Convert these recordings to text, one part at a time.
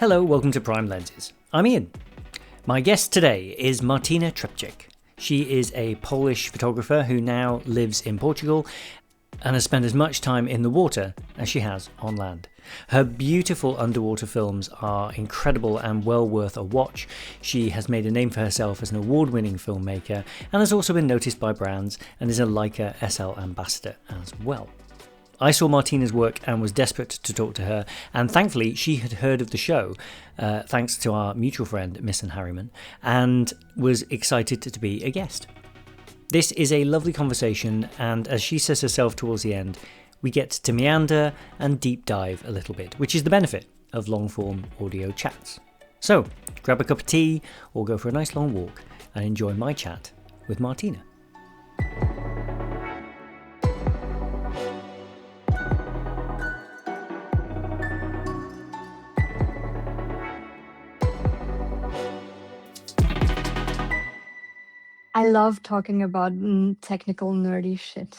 Hello, welcome to Prime Lenses. I'm Ian. My guest today is Martina Trepczyk. She is a Polish photographer who now lives in Portugal and has spent as much time in the water as she has on land. Her beautiful underwater films are incredible and well worth a watch. She has made a name for herself as an award-winning filmmaker and has also been noticed by brands and is a Leica SL ambassador as well. I saw Martina's work and was desperate to talk to her, and thankfully she had heard of the show, thanks to our mutual friend Miss and Harriman, and was excited to be a guest. This is a lovely conversation, and as she says herself towards the end, we get to meander and deep dive a little bit, which is the benefit of long-form audio chats. So, grab a cup of tea or go for a nice long walk and enjoy my chat with Martina. I love talking about technical nerdy shit.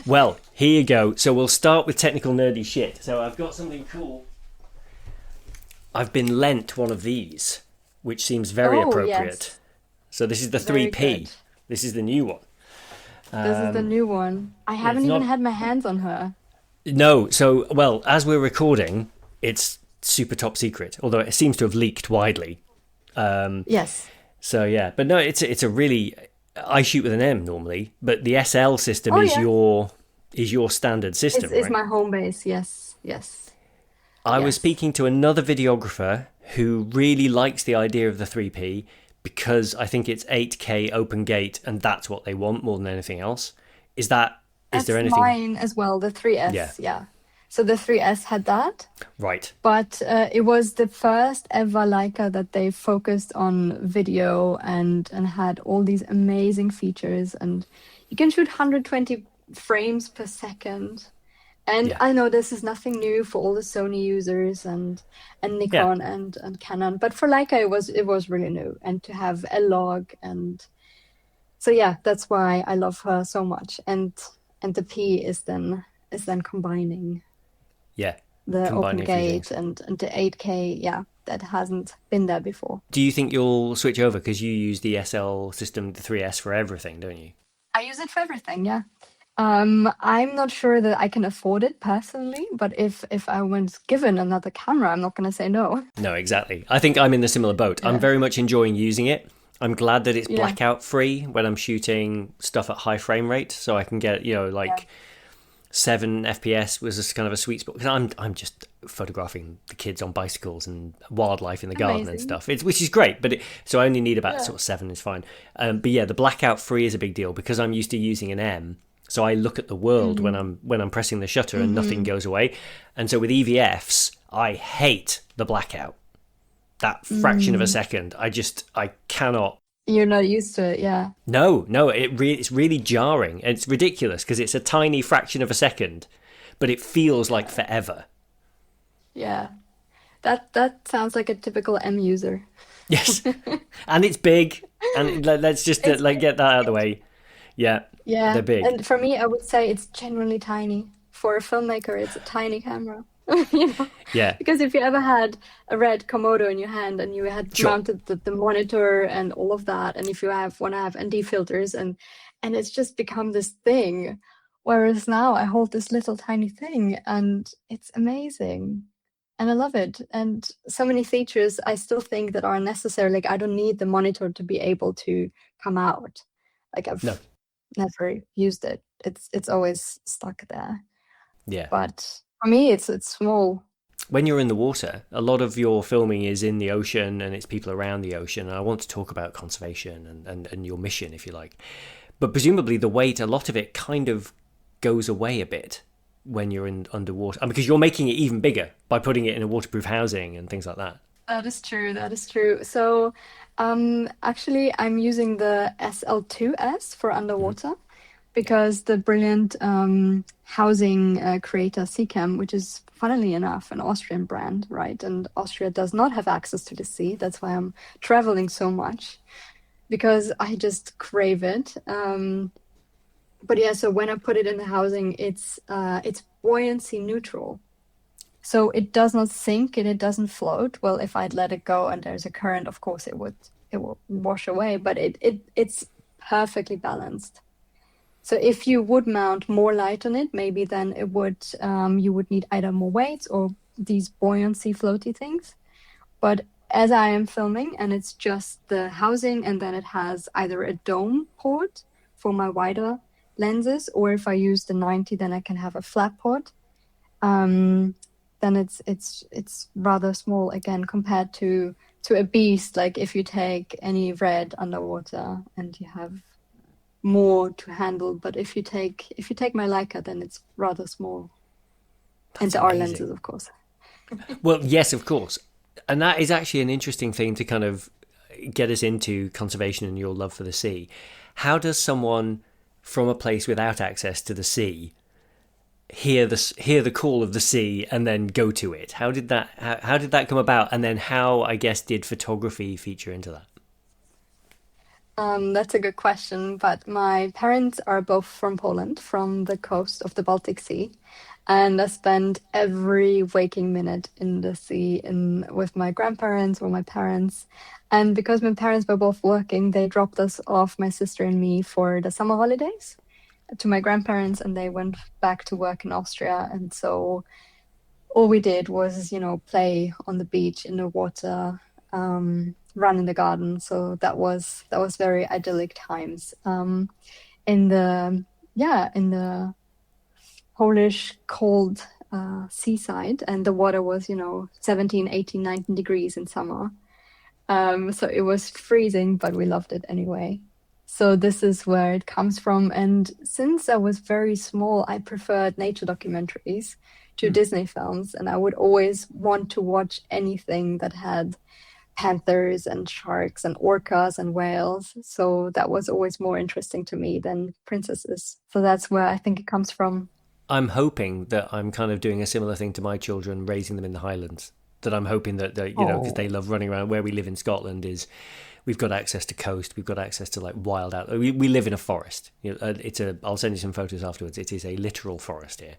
Well, here you go. So we'll start with technical nerdy shit. So I've got something cool. I've been lent one of these, which seems very appropriate. Yes. So this is the Very 3P. good. This is the new one. This is the new one. I haven't even had my hands on her. No. So, well, as we're recording, it's super top secret, although it seems to have leaked widely. Yes. So, yeah. But no, it's a really... I shoot with an M normally, but the SL system is your standard system, It's right? my home base, yes. I was speaking to another videographer who really likes the idea of the 3P because I think it's 8K open gate and that's what they want more than anything else. Is there anything? Mine as well, the 3S, yeah. So the 3S had that. Right. But it was the first ever Leica that they focused on video and had all these amazing features. And you can shoot 120 frames per second. And I know this is nothing new for all the Sony users and Nikon and Canon. But for Leica, it was really new. And to have a log and... So yeah, that's why I love her so much. And the P is then combining... Yeah. The open gate and the 8K, that hasn't been there before. Do you think you'll switch over because you use the SL system, the 3S for everything, don't you? I use it for everything, yeah. I'm not sure that I can afford it personally, but if I was given another camera, I'm not going to say no. No, exactly. I think I'm in a similar boat. Yeah. I'm very much enjoying using it. I'm glad that it's blackout free when I'm shooting stuff at high frame rate, so I can get 7 FPS was just kind of a sweet spot because I'm just photographing the kids on bicycles and wildlife in the garden and stuff. Which is great, but so I only need about sort of 7 is fine. But yeah, the blackout free is a big deal because I'm used to using an M, so I look at the world when I'm pressing the shutter and nothing goes away. And so with EVFs, I hate the blackout. That fraction of a second, I cannot. You're not used to it, yeah. No, it's really jarring. It's ridiculous because it's a tiny fraction of a second, but it feels like forever. Yeah, that sounds like a typical M user. Yes, and it's big. And let's just get that out of the way. Yeah, they're big. And for me, I would say it's genuinely tiny. For a filmmaker, it's a tiny camera. Yeah. Because if you ever had a red Komodo in your hand and you had mounted the monitor and all of that, and if you want to have ND filters and it's just become this thing, whereas now I hold this little tiny thing and it's amazing and I love it. And so many features I still think that are necessary. Like I don't need the monitor to be able to come out. Like I've never used it. It's always stuck there. Yeah. But for me, it's small. When you're in the water, a lot of your filming is in the ocean and it's people around the ocean. And I want to talk about conservation and your mission, if you like. But presumably the weight, a lot of it kind of goes away a bit when you're underwater. Because you're making it even bigger by putting it in a waterproof housing and things like that. That is true. So actually, I'm using the SL2S for underwater. Because the brilliant housing creator Seacam, which is funnily enough an Austrian brand, right? And Austria does not have access to the sea. That's why I'm traveling so much, because I just crave it. But yeah, so when I put it in the housing, it's buoyancy neutral. So it does not sink and it doesn't float. Well, if I'd let it go and there's a current, of course it will wash away, but it's perfectly balanced. So if you would mount more light on it, maybe then it would you would need either more weights or these buoyancy floaty things. But as I am filming and it's just the housing and then it has either a dome port for my wider lenses, or if I use the 90, then I can have a flat port. Um, then it's rather small again compared to a beast. Like if you take any red underwater and you have more to handle, but if you take my Leica, then it's rather small. And That's there are amazing. lenses, of course. Well, yes, of course. And that is actually an interesting thing to kind of get us into conservation and your love for the sea. How does someone from a place without access to the sea hear the call of the sea and then go to it? How did that come about? And then how, I guess, did photography feature into that? That's a good question, but my parents are both from Poland, from the coast of the Baltic Sea, and I spent every waking minute in the sea in with my grandparents or my parents. And because my parents were both working, they dropped us off, my sister and me, for the summer holidays to my grandparents, and they went back to work in Austria. And so all we did was, play on the beach in the water, run in the garden. So that was very idyllic times. In the in the Polish cold seaside, and the water was 17, 18, 19 degrees in summer. So it was freezing, but we loved it anyway. So this is where it comes from. And since I was very small, I preferred nature documentaries to Hmm. Disney films, and I would always want to watch anything that had panthers and sharks and orcas and whales. So that was always more interesting to me than princesses. So that's where I think it comes from. I'm hoping that I'm kind of doing a similar thing to my children, raising them in the Highlands. That I'm hoping that because they Oh, love running around. Where we live in Scotland is we've got access to coast, we've got access to like wild out. We live in a forest. It's a. I'll send you some photos afterwards. It is a literal forest here.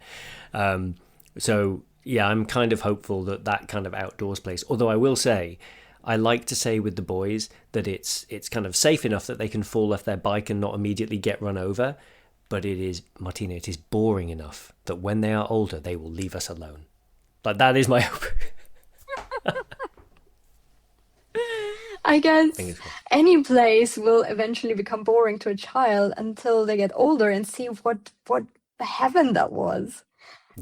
So yeah, I'm kind of hopeful that that kind of outdoors place. Although I will say, I like to say with the boys that it's kind of safe enough that they can fall off their bike and not immediately get run over. But it is, Martina, it is boring enough that when they are older, they will leave us alone. Like that is my hope. I guess Fingers crossed. any place will eventually become boring to a child until they get older and see what heaven that was,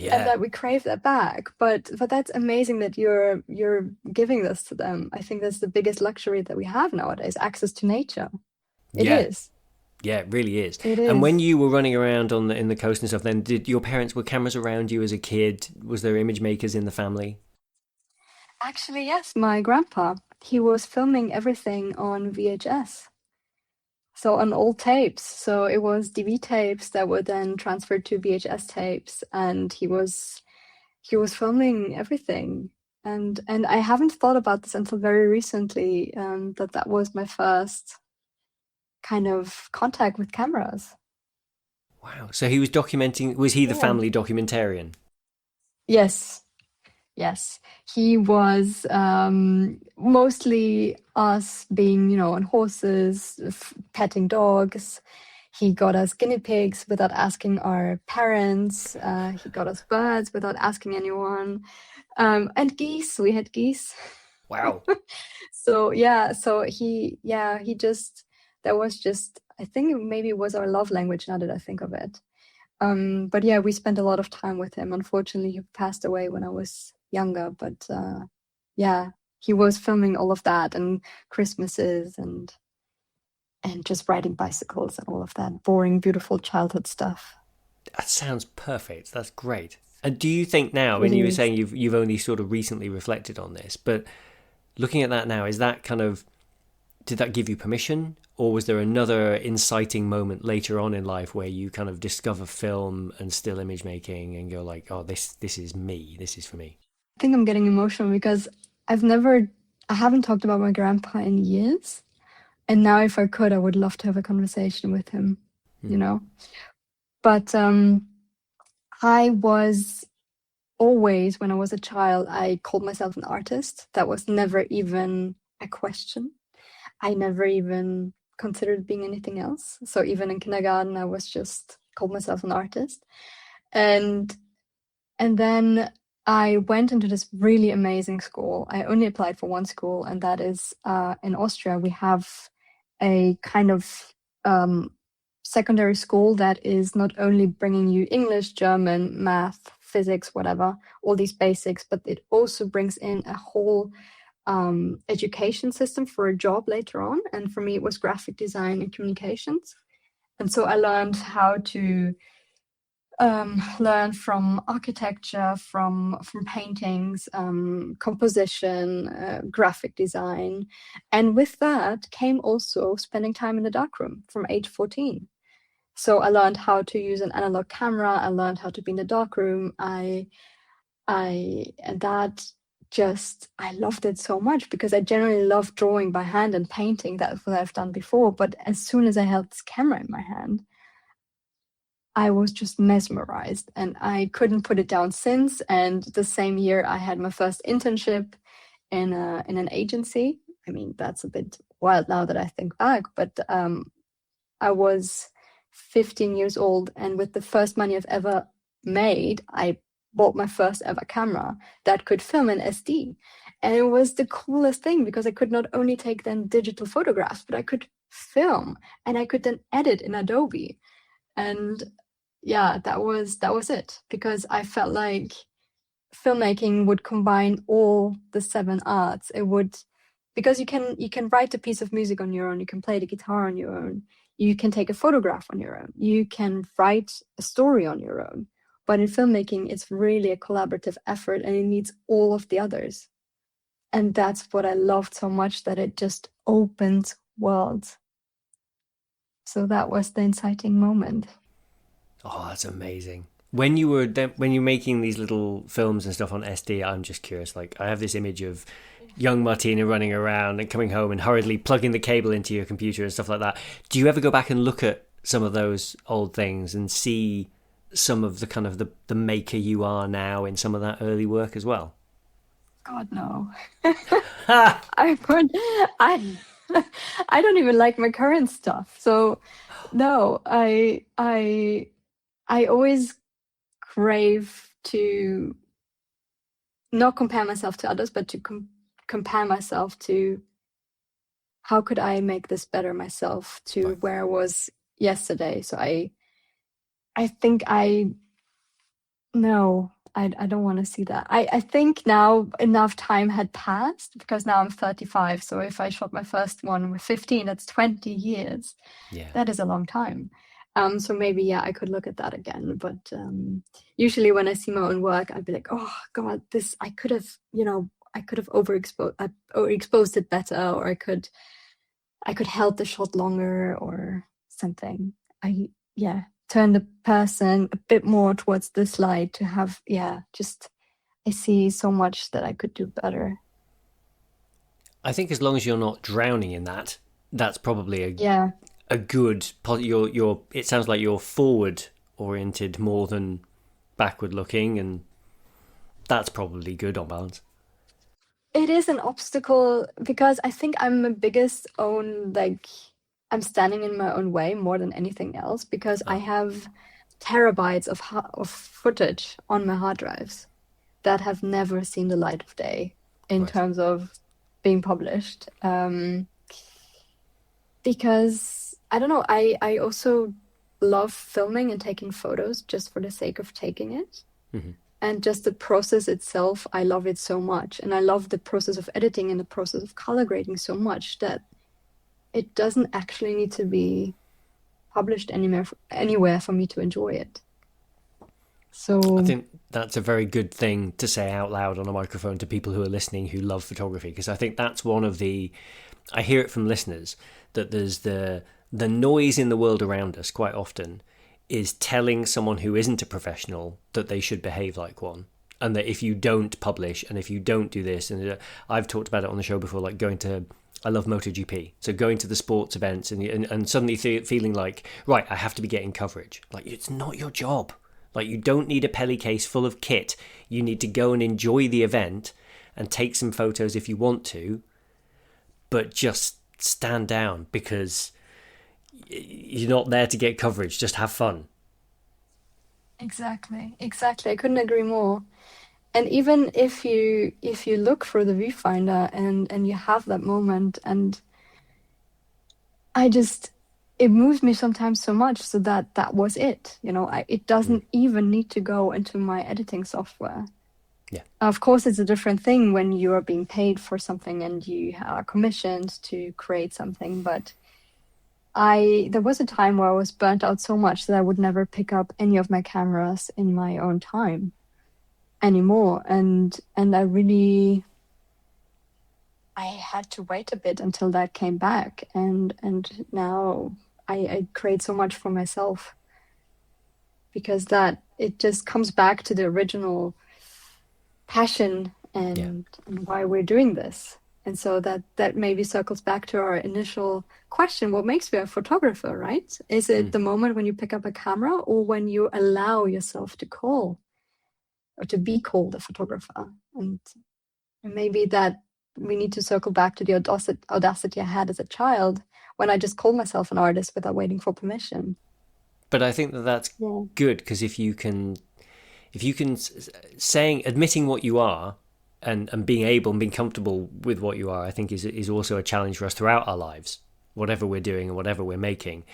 and Yeah, that we crave that back. But that's amazing that you're giving this to them. I think that's the biggest luxury that we have nowadays, access to nature. It yeah, is. yeah. It really is. It And when is. you were running around in the coast and stuff, then did your parents were cameras around you as a kid? Was there image makers in the family? Actually, yes, my grandpa, he was filming everything on VHS. So on old tapes. So it was DV tapes that were then transferred to VHS tapes, and he was filming everything. And I haven't thought about this until very recently, that was my first kind of contact with cameras. Wow. So he was documenting. Was he the Yeah. family documentarian? Yes. Yes. He was mostly us being, on horses, petting dogs. He got us guinea pigs without asking our parents. He got us birds without asking anyone. And geese. We had geese. Wow. So yeah, he just that was just I think maybe it was our love language now that I think of it. But yeah, we spent a lot of time with him. Unfortunately, he passed away when I was younger, but yeah, he was filming all of that and Christmases and just riding bicycles and all of that boring, beautiful childhood stuff. That sounds perfect. That's great. And do you think now, It and you were is. saying you've only sort of recently reflected on this, but looking at that now, is that kind of did that give you permission, or was there another inciting moment later on in life where you kind of discover film and still image making and go like, oh, this is me, this is for me? I think I'm getting emotional because I've never, I haven't talked about my grandpa in years. And now, if I could, I would love to have a conversation with him, you Hmm. know? But I was always, when I was a child, I called myself an artist. That was never even a question. I never even considered being anything else. So even in kindergarten, I was just called myself an artist. And then I went into this really amazing school. I only applied for one school, and that is in Austria. We have a kind of secondary school that is not only bringing you English, German, math, physics, whatever, all these basics, but it also brings in a whole education system for a job later on. And for me, it was graphic design and communications. And so I learned how to learn from architecture, from paintings, composition, graphic design. And with that came also spending time in the darkroom from age 14. So I learned how to use an analog camera. I learned how to be in the darkroom. And that just, I loved it so much because I generally love drawing by hand and painting. That's what I've done before. But as soon as I held this camera in my hand, I was just mesmerized and I couldn't put it down since. And the same year I had my first internship in an agency. I mean, that's a bit wild now that I think back, but I was 15 years old, and with the first money I've ever made, I bought my first ever camera that could film in SD. And it was the coolest thing because I could not only take then digital photographs, but I could film and I could then edit in Adobe. And yeah, that was it, because I felt like filmmaking would combine all the 7 arts. It would, because you can write a piece of music on your own, you can play the guitar on your own, you can take a photograph on your own, you can write a story on your own. But in filmmaking, it's really a collaborative effort and it needs all of the others. And that's what I loved so much, that it just opened worlds. So that was the inciting moment. Oh, that's amazing. When you're making these little films and stuff on SD, I'm just curious. Like, I have this image of young Martina running around and coming home and hurriedly plugging the cable into your computer and stuff like that. Do you ever go back and look at some of those old things and see some of the kind of the maker you are now in some of that early work as well? God, no. I would, I, I don't even like my current stuff. So no, I always crave to not compare myself to others, but to compare myself to how could I make this better myself to Right. where I was yesterday. So I think no, I don't want to see that. I think now enough time had passed, because now I'm 35. So if I shot my first one with 15, that's 20 years. Yeah. That is a long time. So maybe, yeah, I could look at that again. But usually when I see my own work, I'd be like, oh God, this, I could have, overexposed it better, or I could held the shot longer or something. Turn the person a bit more towards this light to have, just, I see so much that I could do better. I think as long as you're not drowning in that, that's probably Yeah. a good. You're. It sounds like you're forward oriented more than backward looking, and that's probably good on balance. It is an obstacle because I think I'm my biggest own, like, I'm standing in my own way more than anything else, because I Oh, have terabytes of footage on my hard drives that have never seen the light of day in right. terms of being published. Because I don't know, I also love filming and taking photos just for the sake of taking it. Hmm. And just the process itself, I love it so much. And I love the process of editing and the process of color grading so much that it doesn't actually need to be published anywhere for me to enjoy it. I So think that's a very good thing to say out loud on a microphone to people who are listening who love photography, because I think that's one of the. I hear it from listeners that there's the noise in the world around us quite often is telling someone who isn't a professional that they should behave like one, and that if you don't publish and if you don't do this, and I've talked about it on the show before, like going to. I love MotoGP, so going to the sports events and suddenly feeling like, right, I have to be getting coverage. Like, it's not your job. Like, you don't need a Pelly case full of kit. You need to go and enjoy the event and take some photos if you want to, but just stand down, because you're not there to get coverage. Just have fun. Exactly, exactly. I couldn't agree more. And even if you look through the viewfinder and you have that moment, and I just, it moves me sometimes so much, so that that was it. It Mm. doesn't even need to go into my editing software. Yeah. Of course, it's a different thing when you are being paid for something and you are commissioned to create something. But there was a time where I was burnt out so much that I would never pick up any of my cameras in my own time anymore. And I had to wait a bit until that came back. And now I create so much for myself, because that it just comes back to the original passion Yeah. and why we're doing this. And so that maybe circles back to our initial question: what makes you a photographer, right? Is it Mm. the moment when you pick up a camera, or when you allow yourself to call or to be called a photographer? And maybe that we need to circle back to the audacity I had as a child, when I just called myself an artist without waiting for permission. But I think that that's Yeah. good, because if you can saying admitting what you are, and being able and being comfortable with what you are, I think is also a challenge for us throughout our lives, whatever we're doing and whatever we're making.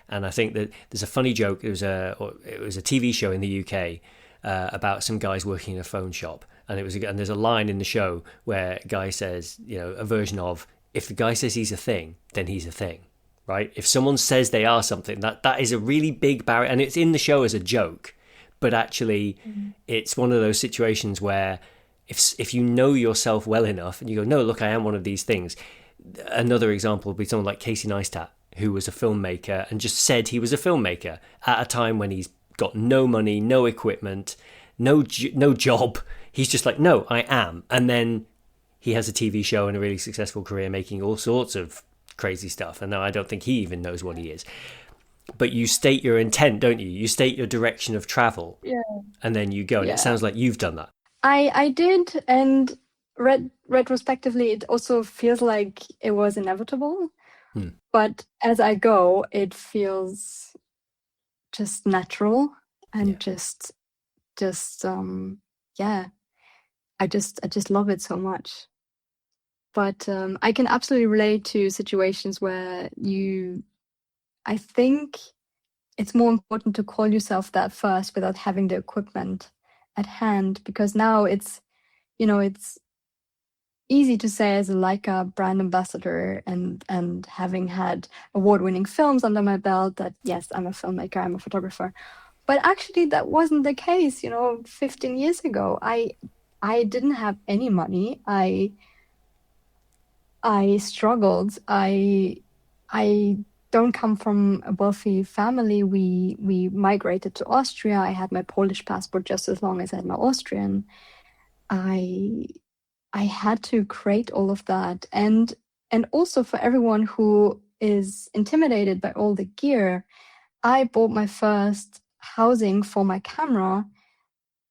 And I think that there's a funny joke. It was a TV show in the UK about some guys working in a phone shop, and there's a line in the show where a guy says, a version of, if the guy says he's a thing, then he's a thing, right? If someone says they are something, that is a really big barrier, and it's in the show as a joke, but actually, Mm. it's one of those situations where if you know yourself well enough and you go, no, look, I am one of these things. Another example would be someone like Casey Neistat, who was a filmmaker and just said he was a filmmaker at a time when he's got no money, no equipment, no job. He's just like, no, I am. And then he has a TV show and a really successful career making all sorts of crazy stuff. And now I don't think he even knows what he is. But you state your intent, don't you? You state your direction of travel, Yeah. and then you go. And it Yeah. sounds like you've done that. I did, and retrospectively, it also feels like it was inevitable. Hmm. But as I go, it feels just natural, Yeah. and just yeah. I just love it so much. But I can absolutely relate to situations where I think it's more important to call yourself that first without having the equipment at hand, because now it's easy to say as a Leica brand ambassador, and having had award-winning films under my belt, that yes, I'm a filmmaker, I'm a photographer. But actually that wasn't the case, 15 years ago. I didn't have any money. I struggled. I don't come from a wealthy family. We migrated to Austria. I had my Polish passport just as long as I had my Austrian. I I had to create all of that. And also, for everyone who is intimidated by all the gear, I bought my first housing for my camera,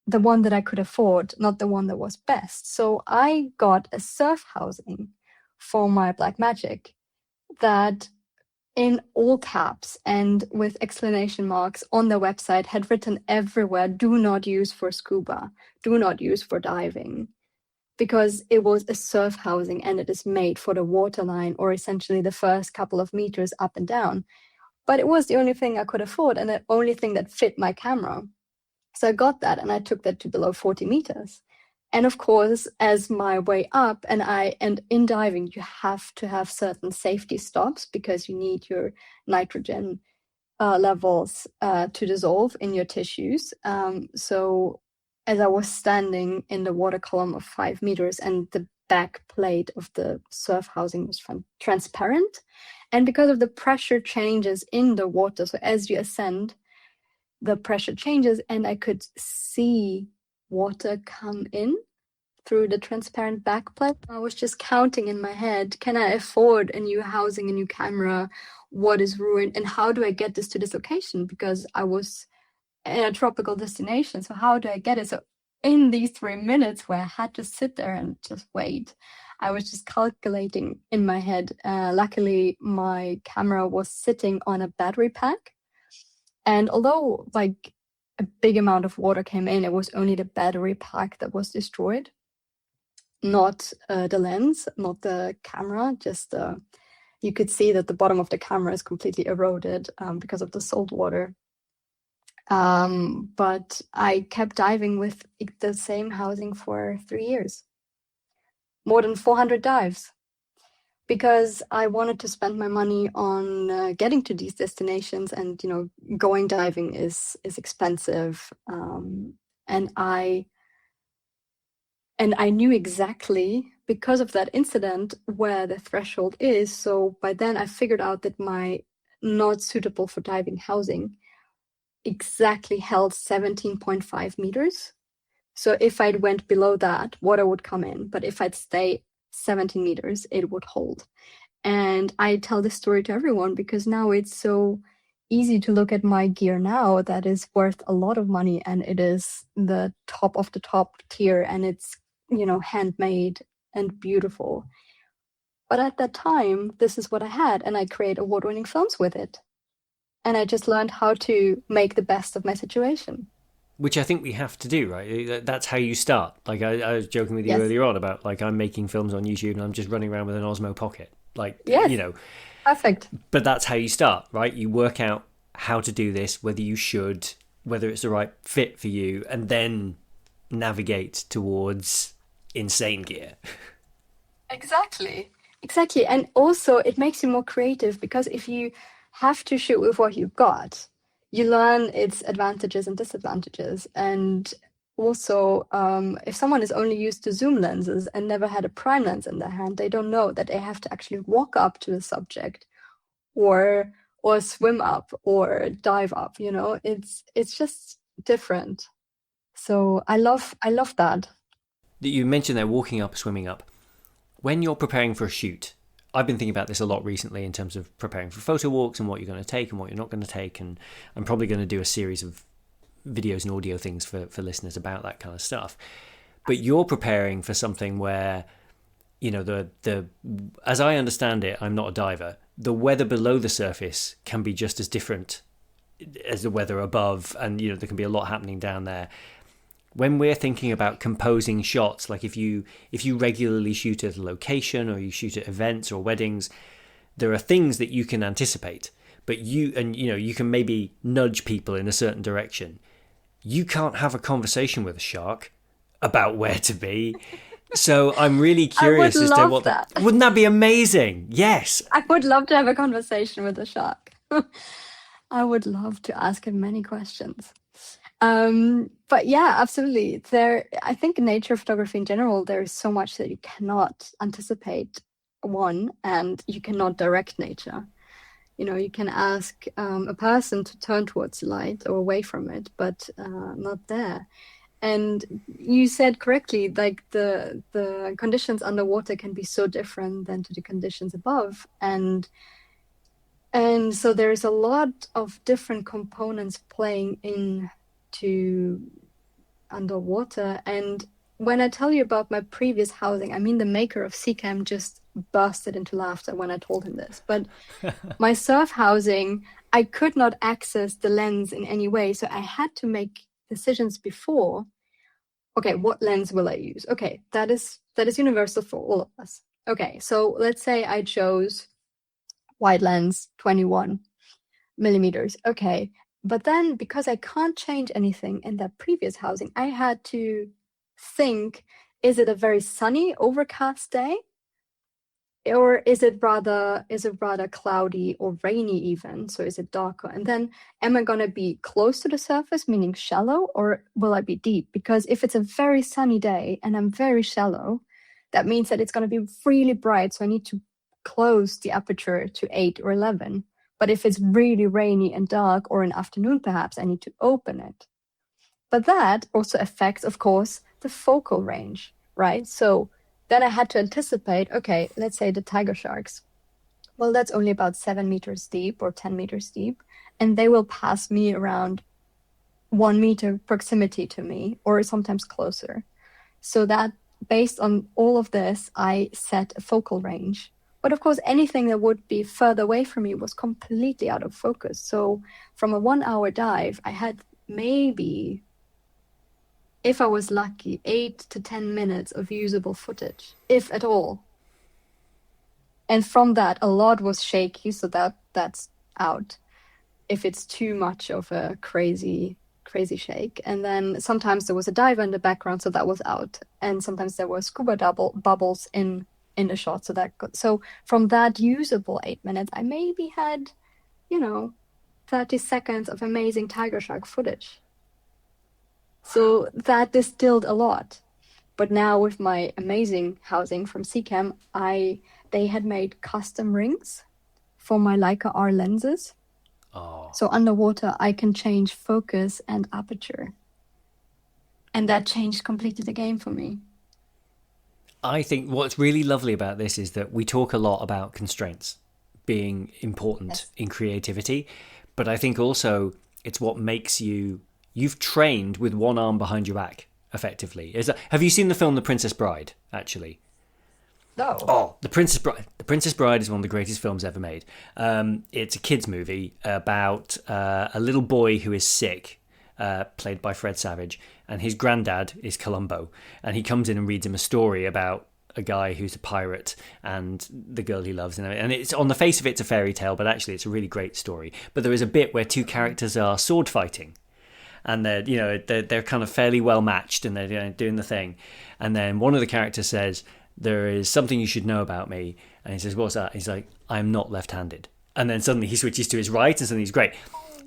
the one that I could afford, not the one that was best. So I got a surf housing for my Blackmagic that, in all caps and with exclamation marks on their website, had written everywhere, "Do not use for scuba, do not use for diving," because it was a surf housing and it is made for the waterline, or essentially the first couple of meters up and down. But it was the only thing I could afford, and the only thing that fit my camera. So I got that, and I took that to below 40 meters. And of course, as my way up, and in diving, you have to have certain safety stops, because you need your nitrogen levels to dissolve in your tissues. So as I was standing in the water column of 5 meters, and the back plate of the surf housing was transparent, and because of the pressure changes in the water, so as you ascend, the pressure changes, and I could see water come in through the transparent backplate. I was just counting in my head, can I afford a new housing, a new camera? What is ruined? And how do I get this to this location? Because I was in a tropical destination. So how do I get it? So in these 3 minutes where I had to sit there and just wait, I was just calculating in my head. Luckily, my camera was sitting on a battery pack. And although like a big amount of water came in, it was only the battery pack that was destroyed, not the lens, not the camera, just you could see that the bottom of the camera is completely eroded because of the salt water. But I kept diving with the same housing for 3 years, more than 400 dives, because I wanted to spend my money on getting to these destinations, and going diving is expensive, and I knew exactly, because of that incident, where the threshold is. So by then I figured out that my not suitable for diving housing exactly held 17.5 meters. So if I'd went below that, water would come in. But if I'd stay 17 meters, it would hold. And I tell this story to everyone because now it's so easy to look at my gear now that is worth a lot of money, and it is the top of the top tier, and it's handmade and beautiful. But at that time, this is what I had, and I create award-winning films with it. And I just learned how to make the best of my situation. Which I think we have to do, right? That's how you start. Like I was joking with you Yes. earlier on about like I'm making films on YouTube and I'm just running around with an Osmo Pocket. Like, Yes. Perfect. But that's how you start, right? You work out how to do this, whether you should, whether it's the right fit for you, and then navigate towards insane gear. Exactly. Exactly. And also, it makes you more creative, because if you have to shoot with what you've got, you learn its advantages and disadvantages. And also, if someone is only used to zoom lenses and never had a prime lens in their hand, they don't know that they have to actually walk up to a subject, or swim up or dive up. It's just different. So I love that. You mentioned they're walking up, swimming up. When you're preparing for a shoot, I've been thinking about this a lot recently in terms of preparing for photo walks and what you're going to take and what you're not going to take. And I'm probably going to do a series of videos and audio things for listeners about that kind of stuff. But you're preparing for something where, the as I understand it, I'm not a diver. The weather below the surface can be just as different as the weather above, and there can be a lot happening down there. When we're thinking about composing shots, like if you regularly shoot at a location or you shoot at events or weddings, there are things that you can anticipate, but you can maybe nudge people in a certain direction. You can't have a conversation with a shark about where to be. So I'm really curious as to what that. Wouldn't that be amazing? Yes. I would love to have a conversation with a shark. I would love to ask him many questions. But yeah, absolutely. I think in nature photography in general, there is so much that you cannot anticipate, and you cannot direct nature. You can ask a person to turn towards the light or away from it, but not there. And you said correctly, like the conditions underwater can be so different than to the conditions above. And so there's a lot of different components playing into underwater. And when I tell you about my previous housing, I mean, the maker of Seacam just bursted into laughter when I told him this. But my surf housing, I could not access the lens in any way. So I had to make decisions before. Okay, what lens will I use? Okay, that is universal for all of us. Okay, so let's say I chose wide lens, 21 millimeters. Okay, but then because I can't change anything in that previous housing, I had to think, is it a very sunny, overcast day? Or is it rather cloudy or rainy even? So is it darker? And then am I going to be close to the surface, meaning shallow, or will I be deep? Because if it's a very sunny day and I'm very shallow, that means that it's going to be really bright. So I need to close the aperture to 8 or 11. But if it's really rainy and dark, or in afternoon perhaps, I need to open it. But that also affects, of course, the focal range, right? So then I had to anticipate, okay, let's say the tiger sharks. Well, that's only about 7 meters deep or 10 meters deep, and they will pass me around 1 meter proximity to me, or sometimes closer. So that based on all of this, I set a focal range. But of course, anything that would be further away from me was completely out of focus. So from a 1 hour dive, I had maybe, if I was lucky, 8 to 10 minutes of usable footage, if at all. And from that, a lot was shaky, so that's out if it's too much of a crazy shake. And then sometimes there was a diver in the background, so that was out. And sometimes there were scuba bubbles in the shot, so so from that usable 8 minutes, I maybe had, 30 seconds of amazing tiger shark footage. So that distilled a lot. But now with my amazing housing from Seacam, they had made custom rings for my Leica R lenses. Oh. So underwater, I can change focus and aperture. And that changed completely the game for me. I think what's really lovely about this is that we talk a lot about constraints being important in creativity, but I think also it's what makes you've trained with one arm behind your back effectively. Have you seen the film The Princess Bride, actually? No. Oh, The Princess Bride. The Princess Bride is one of the greatest films ever made. It's a kids' movie about a little boy who is sick, played by Fred Savage, and his granddad is Columbo, and he comes in and reads him a story about a guy who's a pirate and the girl he loves, and it's on the face of it, it's a fairy tale, but actually it's a really great story. But there is a bit where two characters are sword fighting, and they're kind of fairly well matched, and they're doing the thing, and then one of the characters says, "There is something you should know about me," and he says, "What's that?" He's like, "I'm not left-handed," and then suddenly he switches to his right, and suddenly he's great.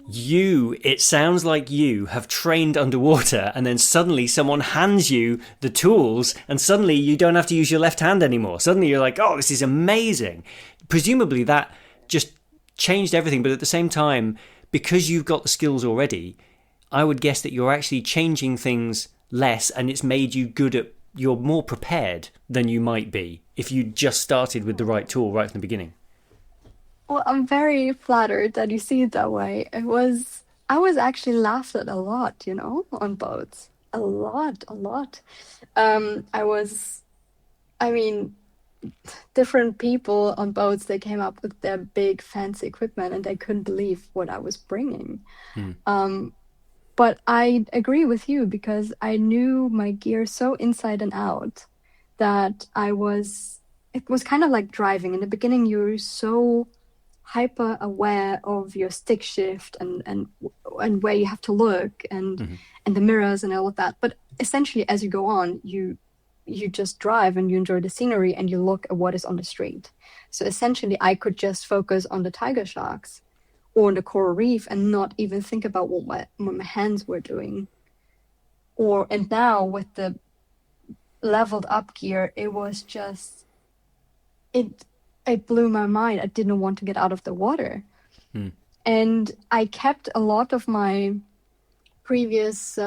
It sounds like you have trained underwater, and then suddenly someone hands you the tools, and suddenly you don't have to use your left hand anymore. Suddenly you're like, oh, this is amazing. Presumably that just changed everything, but at the same time, because you've got the skills already, I would guess that you're actually changing things less, and it's made you you're more prepared than you might be if you just started with the right tool right from the beginning. Well, I'm very flattered that you see it that way. I was actually laughed at a lot, on boats. A lot, a lot. I mean, different people on boats, they came up with their big fancy equipment and they couldn't believe what I was bringing. But I agree with you because I knew my gear so inside and out that it was kind of like driving. In the beginning, you're so hyper aware of your stick shift and where you have to look and the mirrors and all of that. But essentially, as you go on, you just drive and you enjoy the scenery and you look at what is on the street. So essentially, I could just focus on the tiger sharks or on the coral reef and not even think about what my hands were doing. And now with the leveled up gear, it was just it blew my mind. I didn't want to get out of the water. And I kept a lot of my previous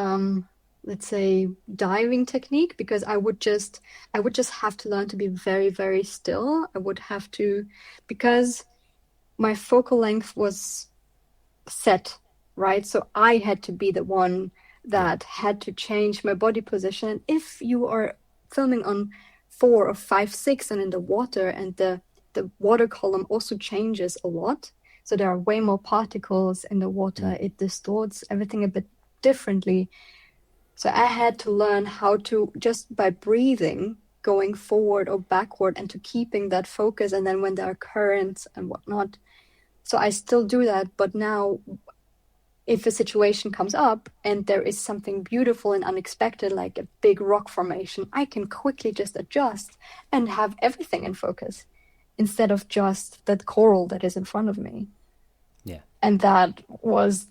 let's say diving technique, because I would just have to learn to be very, very still. I would have to, because my focal length was set, right? So I had to be the one that had to change my body position. If you are filming on 4 or 5, 6 and in the water, and the water column also changes a lot, so there are way more particles in the water, it distorts everything a bit differently. So I had to learn how to, just by breathing, going forward or backward, and to keeping that focus, and then when there are currents and whatnot. So I still do that, but now if a situation comes up and there is something beautiful and unexpected, like a big rock formation, I can quickly just adjust and have everything in focus instead of just that coral that is in front of me. Yeah. And that was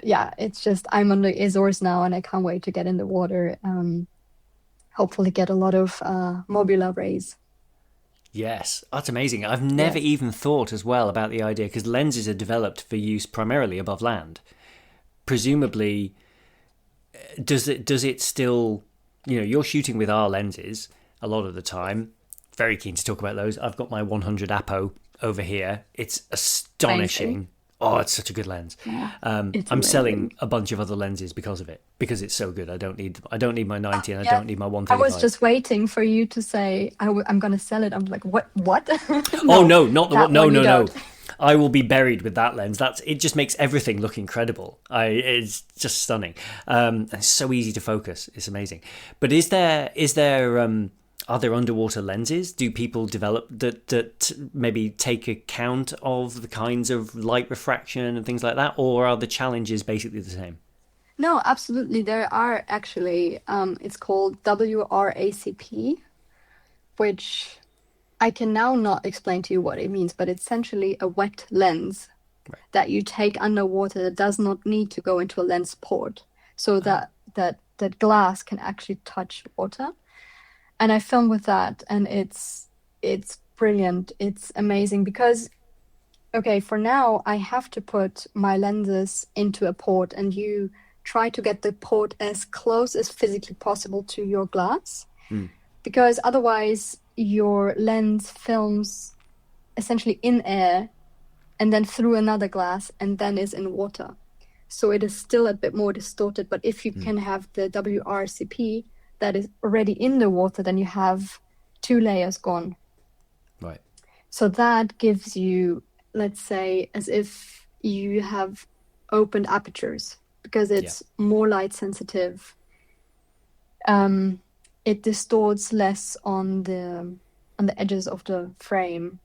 it's just, I'm on the Azores now and I can't wait to get in the water. Hopefully get a lot of mobula rays. Yes, that's amazing. I've never even thought as well about the idea, because lenses are developed for use primarily above land. Presumably, does it still, you're shooting with our lenses a lot of the time. Very keen to talk about those. I've got my 100 Apo over here. It's astonishing. Amazing. Oh, it's such a good lens. Yeah, it's I'm selling amazing. a bunch of other lenses because of it, because it's so good. I don't need my 90 and I Yeah, don't need my I was 135. just waiting for you to say I'm gonna sell it. I'm like, what? What? Oh No, no, not the one. that No, one you no, no. don't. I will be buried with that lens. That's it. Just makes everything look incredible. It's just stunning. And it's so easy to focus. It's amazing. But are there underwater lenses? Do people develop that maybe take account of the kinds of light refraction and things like that, or are the challenges basically the same? No, absolutely. There are actually. It's called WRACP, which I can now not explain to you what it means, but it's essentially a wet lens Right. that you take underwater that does not need to go into a lens port, so Ah, that glass can actually touch water. And I film with that, and it's brilliant. It's amazing because okay, for now I have to put my lenses into a port, and you try to get the port as close as physically possible to your glass mm, because otherwise your lens films essentially in air and then through another glass and then is in water. So it is still a bit more distorted. But if you mm, can have the WRCP that is already in the water, then you have two layers gone. right. So that gives you, let's say, as if you have opened apertures because Yeah. it's more light sensitive. Um, it distorts less on the edges of the frame.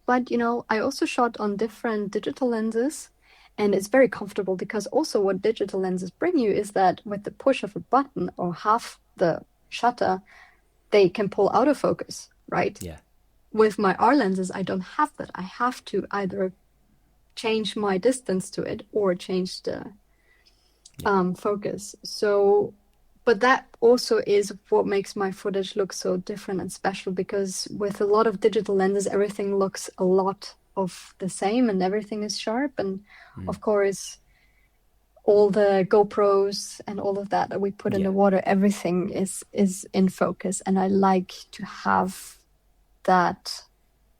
But I also shot on different digital lenses, and it's very comfortable because also what digital lenses bring you is that with the push of a button or half the shutter, they can pull out of focus, right? Yeah. With my R lenses, I don't have that. I have to either change my distance to it or change the Yeah. focus. So, but that also is what makes my footage look so different and special because with a lot of digital lenses, everything looks a lot of the same and everything is sharp. And Mm, of course, all the GoPros and all of that we put in yeah. the water, everything is in focus. And I like to have that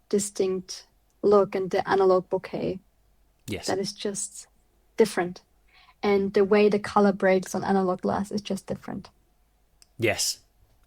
distinct look and the analog bouquet Yes. that is just different. And the way the color breaks on analog glass is just different. Yes.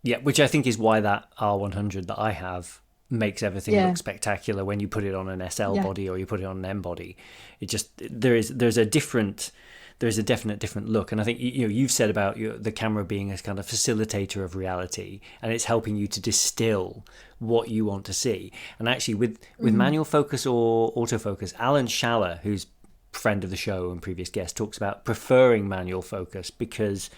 Yeah, which I think is why that R100 that I have makes everything look Yeah, spectacular when you put it on an SL yeah. body or you put it on an M body. It just there's a definite different look, and I think you've said about the camera being a kind of facilitator of reality, and it's helping you to distill what you want to see. And actually, with Mm. manual focus or autofocus, Alan Schaller, who's friend of the show and previous guest, talks about preferring manual focus because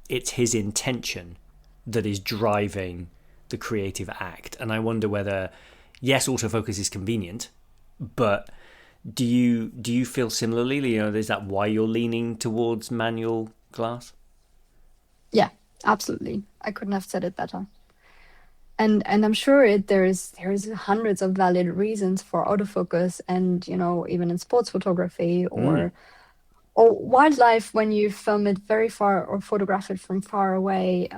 it's his intention that is driving the creative act. And I wonder whether, yes, autofocus is convenient, but do you feel similarly? Is that why you're leaning towards manual glass? Yeah, absolutely. I couldn't have said it better. And I'm sure there's hundreds of valid reasons for autofocus and even in sports photography Mm, or wildlife when you film it very far or photograph it from far away.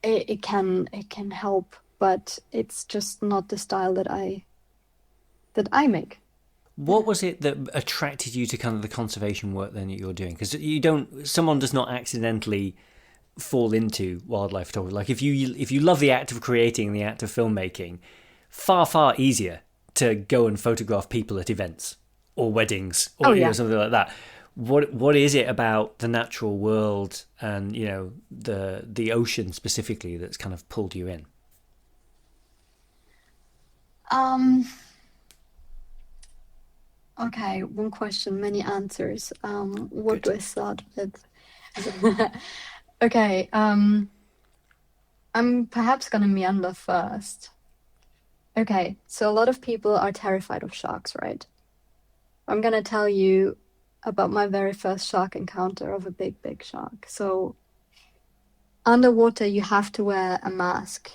It can help, but it's just not the style that I make. what Yeah. was it that attracted you to kind of the conservation work then that you're doing? Because someone does not accidentally fall into wildlife photography. Like if you love the act of creating and the act of filmmaking, far easier to go and photograph people at events or weddings Oh or yeah. something like that. What is it about the natural world and the ocean specifically that's kind of pulled you in? Um. Okay. One question, many answers. What Good. do I start with? Okay. I'm perhaps gonna meander first. Okay. So a lot of people are terrified of sharks, right? I'm gonna tell you about my very first shark encounter of a big, big shark. So underwater, you have to wear a mask.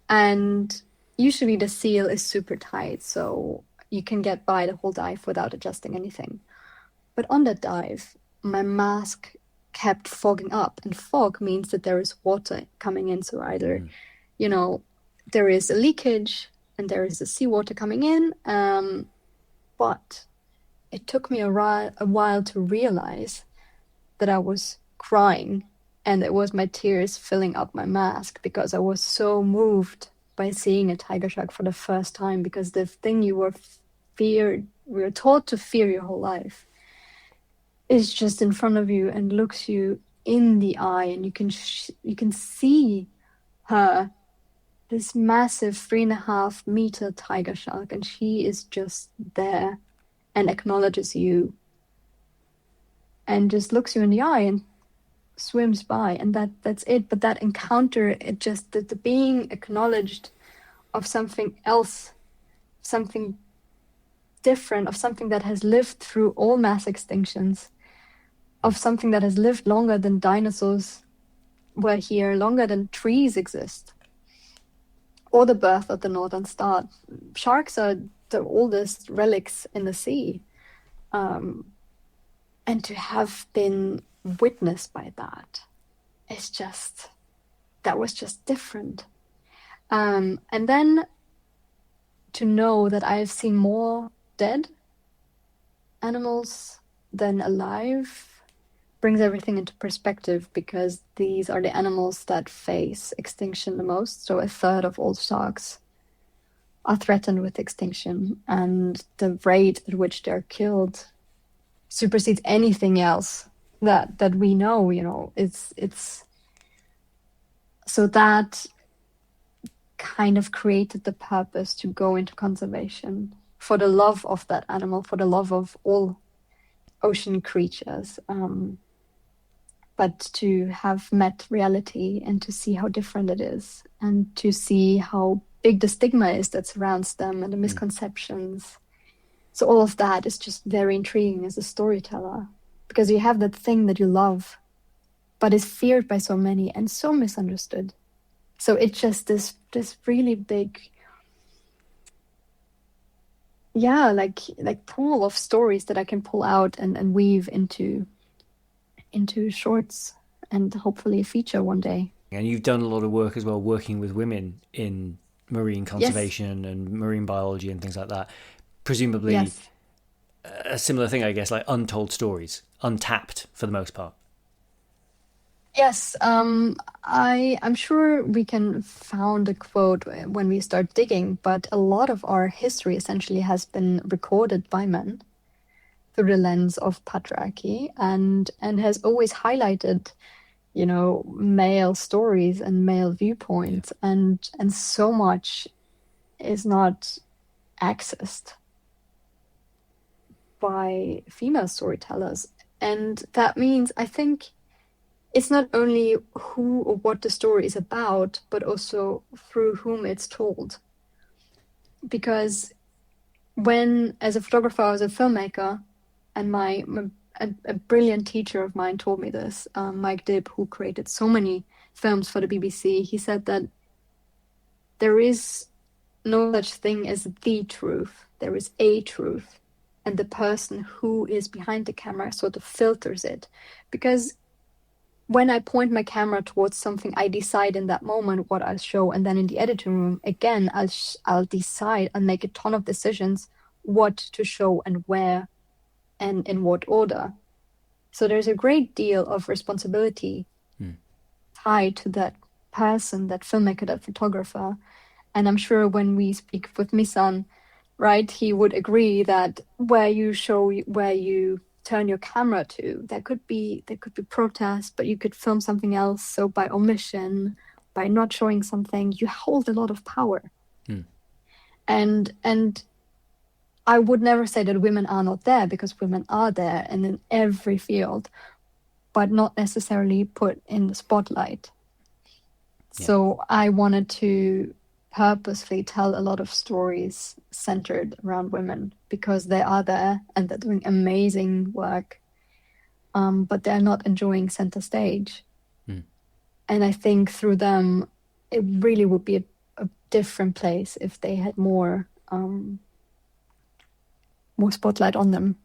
And usually the seal is super tight, so you can get by the whole dive without adjusting anything. But on that dive, my mask kept fogging up, and fog means that there is water coming in. So either, Mm, you know, there is a leakage and there is the seawater coming in, But it took me a while to realize that I was crying, and it was my tears filling up my mask because I was so moved by seeing a tiger shark for the first time, because the thing you we were taught to fear your whole life is just in front of you and looks you in the eye, and you can see her, this massive 3.5 meter tiger shark, and she is just there and acknowledges you and just looks you in the eye and swims by, and that's it. But that encounter, it just, the being acknowledged of something else, something different, of something that has lived through all mass extinctions, of something that has lived longer than dinosaurs were here, longer than trees exist, or the birth of the northern star. Sharks are the oldest relics in the sea. And to have been witnessed by that, that was just different. And then to know that I've seen more dead animals than alive brings everything into perspective, because these are the animals that face extinction the most. So 1/3 of all sharks are threatened with extinction, and the rate at which they're killed supersedes anything else that we know. It's so that kind of created the purpose to go into conservation for the love of that animal, for the love of all ocean creatures, but to have met reality and to see how different it is, and to see how big the stigma is that surrounds them and the misconceptions. So all of that is just very intriguing as a storyteller, because you have that thing that you love, but is feared by so many and so misunderstood. So it's just this really big, like pool of stories that I can pull out and weave into shorts, and hopefully a feature one day. And you've done a lot of work as well, working with women in marine conservation and marine biology and things like that. Presumably a similar thing, I guess, like untold stories, untapped for the most part. Yes, I'm sure we can found a quote when we start digging, but a lot of our history essentially has been recorded by men through the lens of patriarchy, and has always highlighted, male stories and male viewpoints, and so much is not accessed by female storytellers. And that means, I think, it's not only who or what the story is about, but also through whom it's told. Because when, as a photographer, as a filmmaker, and a brilliant teacher of mine told me this, Mike Dibb, who created so many films for the BBC, he said that there is no such thing as the truth. There is a truth. And the person who is behind the camera sort of filters it. Because when I point my camera towards something, I decide in that moment what I'll show. And then in the editing room, again, I'll decide, I'll make a ton of decisions what to show and where and in what order. So there's a great deal of responsibility tied to that person, that filmmaker, that photographer. And I'm sure when we speak with Misan, right, he would agree that where you turn your camera to, there could be protest, but you could film something else. So by omission, by not showing something, you hold a lot of power. And I would never say that women are not there, because women are there and in every field, but not necessarily put in the spotlight. So I wanted to purposefully tell a lot of stories centered around women, because they are there and they're doing amazing work, but they're not enjoying center stage. And I think through them, it really would be a different place if they had more spotlight on them.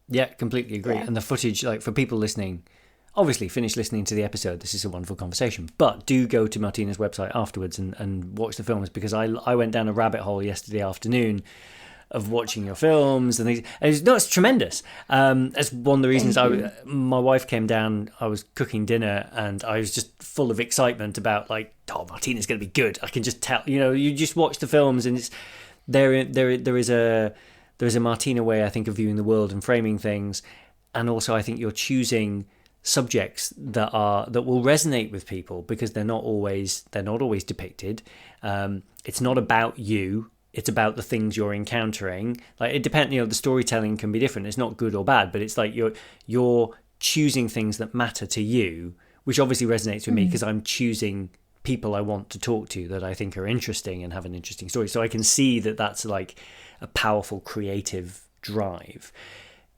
Yeah, completely agree. And the footage, like, for people listening, obviously finish listening to the episode. This is a wonderful conversation, but do go to Martina's website afterwards and watch the films, because I went down a rabbit hole yesterday afternoon of watching your films and things. And it's tremendous. That's one of the reasons my wife came down. I was cooking dinner and I was just full of excitement about like, oh, Martina's going to be good. I can just tell. You just watch the films and it's there is a Martina way, I think, of viewing the world and framing things, and also I think you're choosing subjects that will resonate with people because they're not always depicted. It's not about you. It's about the things you're encountering. Like it depends, the storytelling can be different. It's not good or bad, but it's like you're choosing things that matter to you, which obviously resonates with me because I'm choosing people I want to talk to that I think are interesting and have an interesting story. So I can see that that's like a powerful creative drive.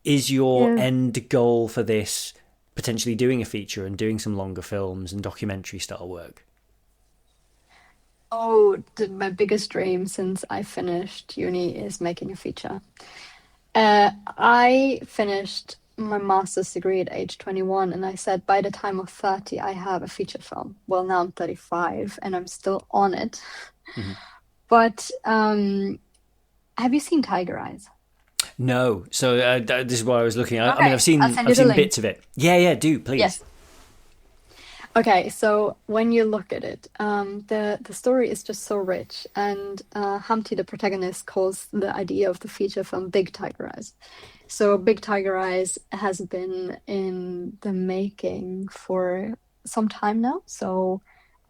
Is your end goal for this potentially doing a feature and doing some longer films and documentary style work? Oh, my biggest dream since I finished uni is making a feature. I finished my master's degree at age 21, and I said by the time of 30, I have a feature film. Well, now I'm 35 and I'm still on it. Mm-hmm. But have you seen Tiger Eyes? No. So this is what I was looking at. Okay. I mean, I've seen bits of it. Yeah, do, please. Yes. Okay, so when you look at it, the story is just so rich, and Humpty, the protagonist, calls the idea of the feature film Big Tiger Eyes. So Big Tiger Eyes has been in the making for some time now. So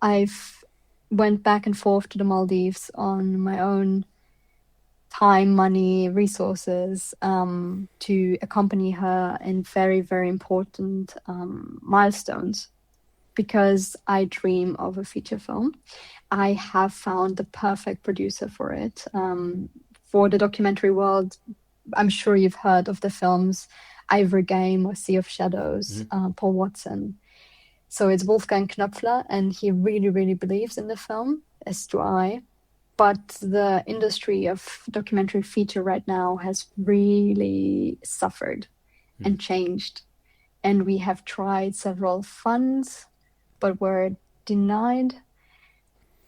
I've went back and forth to the Maldives on my own time, money, resources to accompany her in very, very important milestones. Because I dream of a feature film, I have found the perfect producer for it. For the documentary world, I'm sure you've heard of the films Ivory Game or Sea of Shadows, Paul Watson. So it's Wolfgang Knöpfler, and he really, really believes in the film, as do I. But the industry of documentary feature right now has really suffered and changed. And we have tried several funds, but were denied.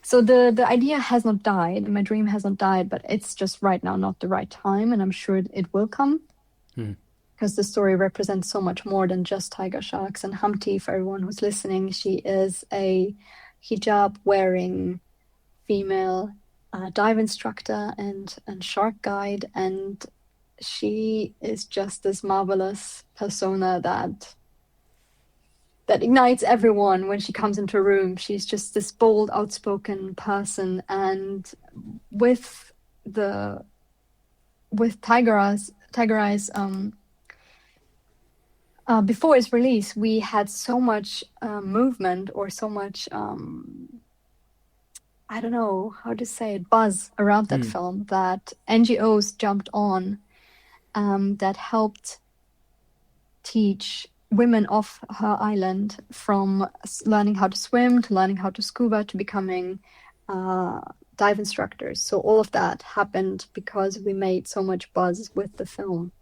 So the idea has not died. My dream has not died, but it's just right now not the right time. And I'm sure it will come because the story represents so much more than just tiger sharks. And Humpty, for everyone who's listening, she is a hijab wearing female dive instructor and shark guide. And she is just this marvelous persona that ignites everyone when she comes into a room. She's just this bold, outspoken person. And with Tiger Eyes, before its release, we had so much movement or so much, I don't know how to say it, buzz around that film that NGOs jumped on that helped teach women off her island, from learning how to swim to learning how to scuba to becoming dive instructors. So all of that happened because we made so much buzz with the film.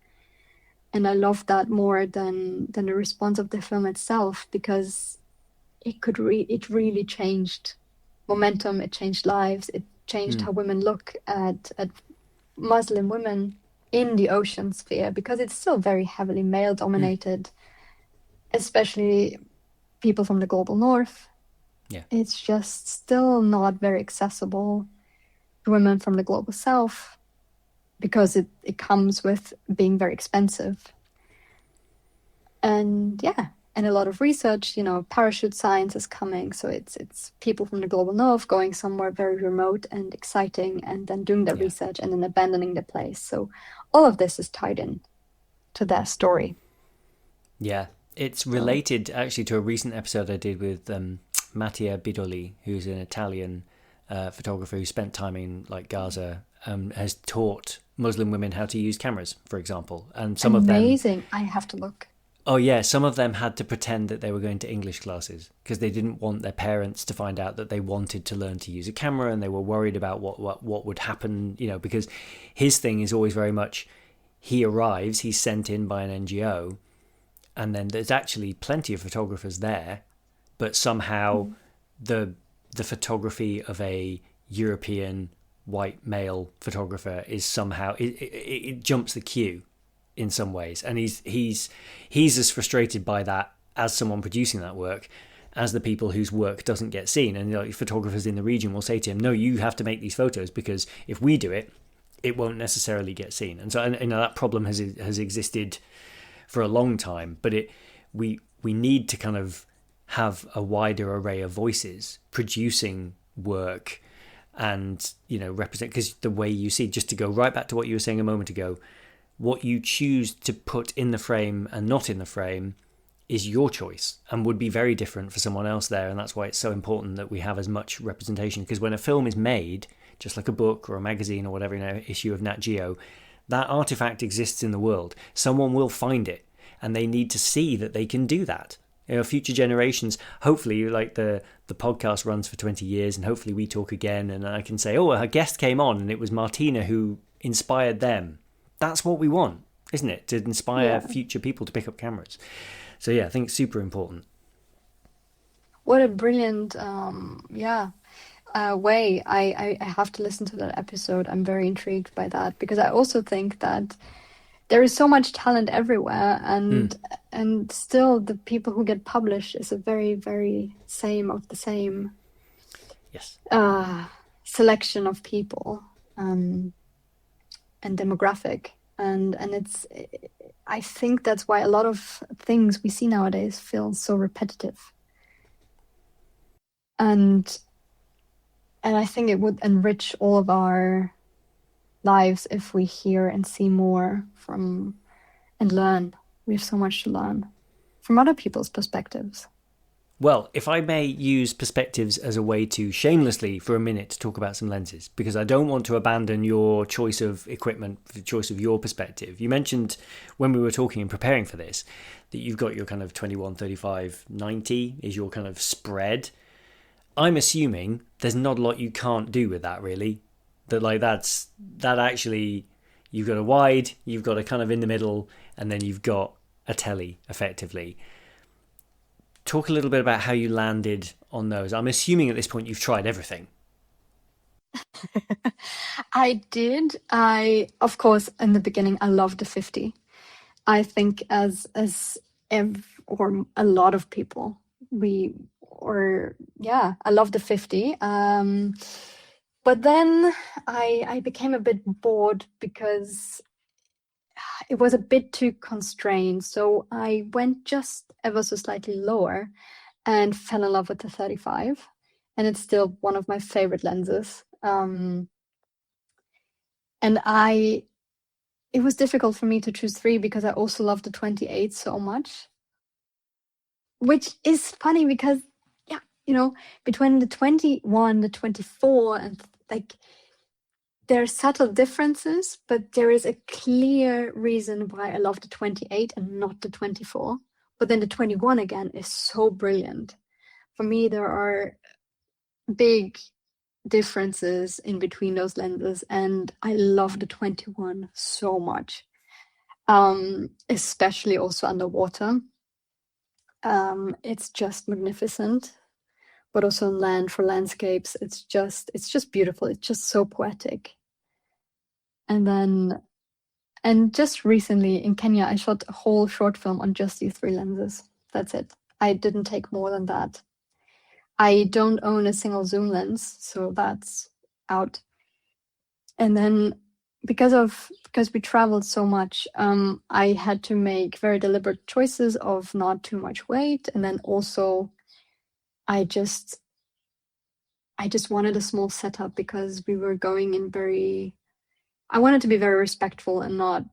And I love that more than the response of the film itself, because it really changed momentum, it changed lives, it changed how women look at Muslim women in the ocean sphere, because it's still very heavily male dominated. Especially people from the global north. Yeah. It's just still not very accessible to women from the global south because it comes with being very expensive. And a lot of research, parachute science is coming. So it's people from the global north going somewhere very remote and exciting and then doing their research and then abandoning the place. So all of this is tied in to their story. Yeah. It's related actually to a recent episode I did with Mattia Bidoli, who's an Italian photographer who spent time in like Gaza, has taught Muslim women how to use cameras, for example. And some of them... Amazing. I have to look. Oh yeah, some of them had to pretend that they were going to English classes because they didn't want their parents to find out that they wanted to learn to use a camera, and they were worried about what would happen, because his thing is always very much, he arrives, he's sent in by an NGO, and then there's actually plenty of photographers there, but somehow the photography of a European white male photographer is somehow it jumps the queue in some ways, and he's as frustrated by that as someone producing that work as the people whose work doesn't get seen. And photographers in the region will say to him, no, you have to make these photos, because if we do it, it won't necessarily get seen. And so that problem has existed for a long time, but we need to kind of have a wider array of voices producing work and represent, because the way you see, just to go right back to what you were saying a moment ago, what you choose to put in the frame and not in the frame is your choice and would be very different for someone else there. And that's why it's so important that we have as much representation, because when a film is made, just like a book or a magazine or whatever, issue of Nat Geo, that artifact exists in the world. Someone will find it, and they need to see that they can do that. Future generations, hopefully, like the podcast runs for 20 years, and hopefully we talk again and I can say, oh, a guest came on and it was Martina who inspired them. That's what we want, isn't it? To inspire future people to pick up cameras. So yeah, I think it's super important. What a brilliant way. I have to listen to that episode. I'm very intrigued by that, because I also think that there is so much talent everywhere, and still the people who get published is a very, very same of the same Yes. selection of people and demographic, and it's, I think that's why a lot of things we see nowadays feel so repetitive, and I think it would enrich all of our lives if we hear and see more from and learn. We have so much to learn from other people's perspectives. Well, if I may use perspectives as a way to shamelessly for a minute to talk about some lenses, because I don't want to abandon your choice of equipment, the choice of your perspective. You mentioned when we were talking and preparing for this that you've got your kind of 21, 35, 90 is your kind of spread. I'm assuming there's not a lot you can't do with that, really. That actually, you've got a wide, you've got a kind of in the middle, and then you've got a telly, effectively. Talk a little bit about how you landed on those. I'm assuming at this point you've tried everything. I did. Of course, in the beginning, I loved the 50. I think as or a lot of people, I love the 50. But then I became a bit bored because it was a bit too constrained. So I went just ever so slightly lower and fell in love with the 35. And it's still one of my favorite lenses. And it was difficult for me to choose 3 because I also love the 28 so much. Which is funny because, between the 21, the 24, and there are subtle differences, but there is a clear reason why I love the 28 and not the 24. But then the 21 again is so brilliant. For me, there are big differences in between those lenses, and I love the 21 so much, especially also underwater. It's just magnificent, but also on land for landscapes, it's just beautiful. It's just so poetic. And just recently in Kenya, I shot a whole short film on just these 3 lenses. That's it. I didn't take more than that. I don't own a single zoom lens, so that's out. And then because we traveled so much, I had to make very deliberate choices of not too much weight, and then also I just wanted a small setup because we were going in I wanted to be very respectful and not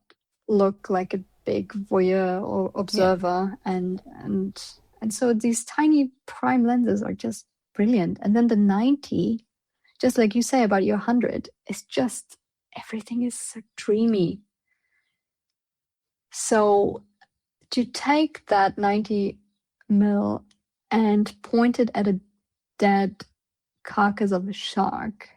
look like a big voyeur or observer. Yeah. And so these tiny prime lenses are just brilliant. And then the 90, just like you say about your 100, is just, everything is so dreamy. So to take that 90 mil and point it at a dead carcass of a shark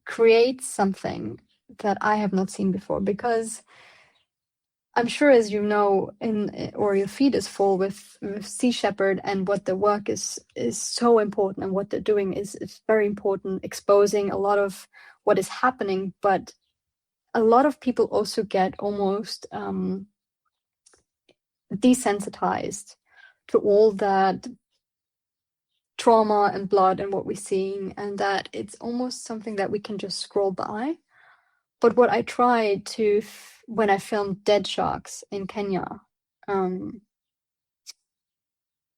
creates something that I have not seen before, because I'm sure, as you know, or your feed is full with Sea Shepherd, and what their work is so important, and what they're doing is very important, exposing a lot of what is happening. But a lot of people also get almost desensitized to all that trauma and blood and what we're seeing, and that it's almost something that we can just scroll by. But what I tried to, when I filmed dead sharks in Kenya,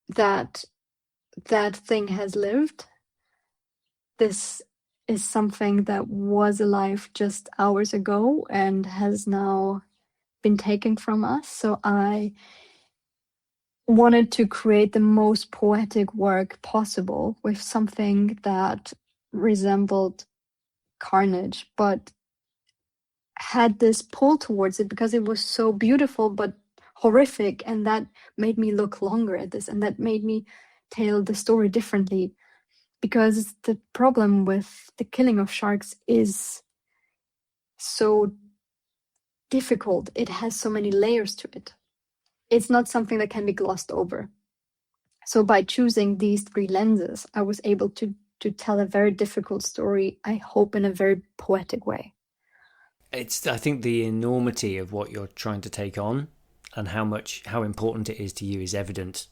that thing has lived. This is something that was alive just hours ago and has now been taken from us. So I wanted to create the most poetic work possible with something that resembled carnage, but had this pull towards it because it was so beautiful but horrific, and that made me look longer at this, and that made me tell the story differently. Because the problem with the killing of sharks is so difficult. It has so many layers to it. It's not something that can be glossed over. So by choosing these 3 lenses, I was able to tell a very difficult story, I hope in a very poetic way. I think the enormity of what you're trying to take on and how important it is to you is evident.